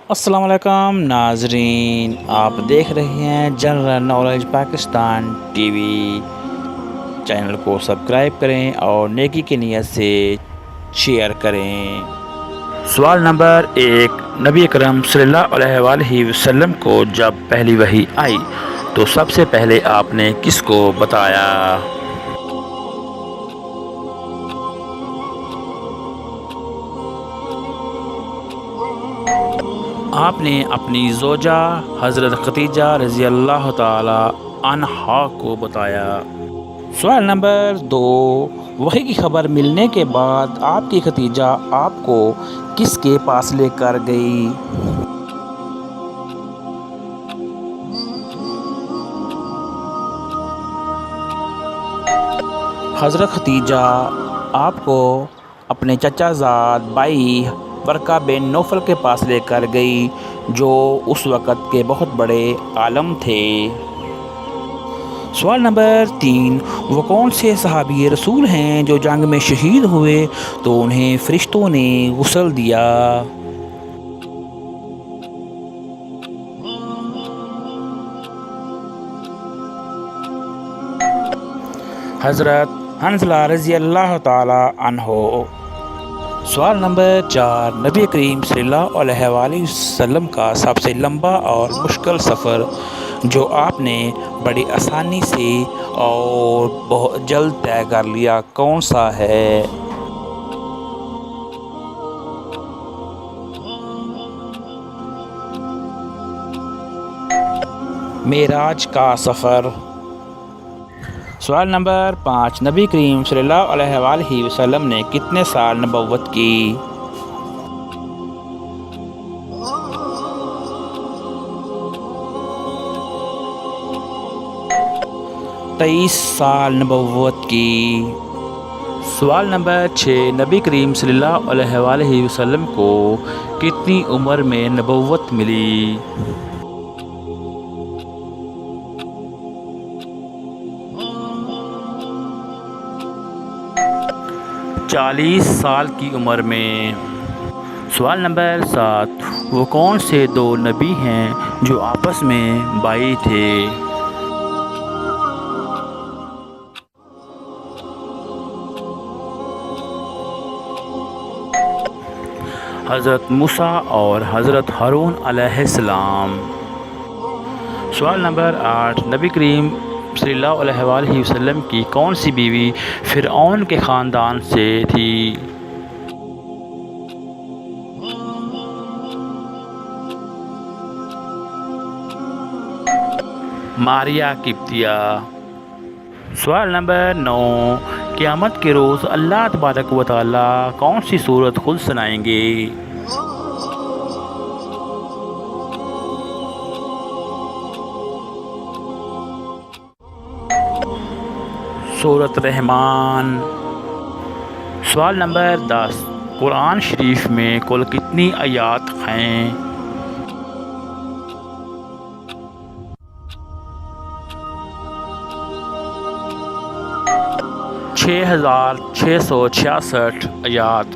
السلام علیکم ناظرین، آپ دیکھ رہے ہیں general knowledge Pakistan T V. Channel کو سبسکرائب کریں اور نیکی کی نیت سے شیئر کریں۔ سوال نمبر 1، نبی اکرم صلی اللہ علیہ وآلہ وسلم کو جب پہلی وحی آئی تو سب سے پہلے آپ نے کس کو بتایا؟ آپ نے اپنی زوجہ حضرت خدیجہ رضی اللہ تعالی عنہا کو بتایا۔ سوال نمبر 2، وحی کی خبر ملنے کے بعد آپ کی خدیجہ آپ کو کس کے پاس لے کر گئی؟ حضرت خدیجہ آپ کو اپنے چچا زاد بھائی ورقہ بن نوفل کے پاس لے کر گئی، جو اس وقت کے بہت بڑے عالم تھے۔ سوال نمبر 3، وہ کون سے صحابی رسول ہیں جو جنگ میں شہید ہوئے تو انہیں فرشتوں نے غسل دیا؟ حضرت حنظلہ رضی اللہ تعالی عنہ۔ سوال نمبر 4، نبی کریم صلی اللہ علیہ وآلہ وسلم کا سب سے لمبا اور مشکل سفر جو آپ نے بڑی آسانی سے اور بہت جلد طے کر لیا، کون سا ہے؟ معراج کا سفر۔ سوال نمبر 5، نبی کریم صلی اللہ علیہ وآلہ وسلم نے کتنے سال نبوت کی؟ تئیس سال نبوت کی۔ سوال نمبر 6، نبی کریم صلی اللہ علیہ وآلہ وسلم کو کتنی عمر میں نبوت ملی؟ 40 سال کی عمر میں۔ سوال نمبر 7، وہ کون سے دو نبی ہیں جو آپس میں بھائی تھے؟ حضرت موسیٰ اور حضرت ہارون علیہ السلام۔ سوال نمبر 8، نبی کریم صلی اللہ علیہ وآلہ وسلم کی کون سی بیوی فرعون کے خاندان سے تھی؟ ماریہ قبطیہ۔ سوال نمبر 9، قیامت کے روز اللہ تبارک و تعالی کون سی سورت خود سنائیں گے؟ سورۃ رحمان۔ سوال نمبر 10، قرآن شریف میں کل کتنی آیات ہیں؟ 6666 آیات۔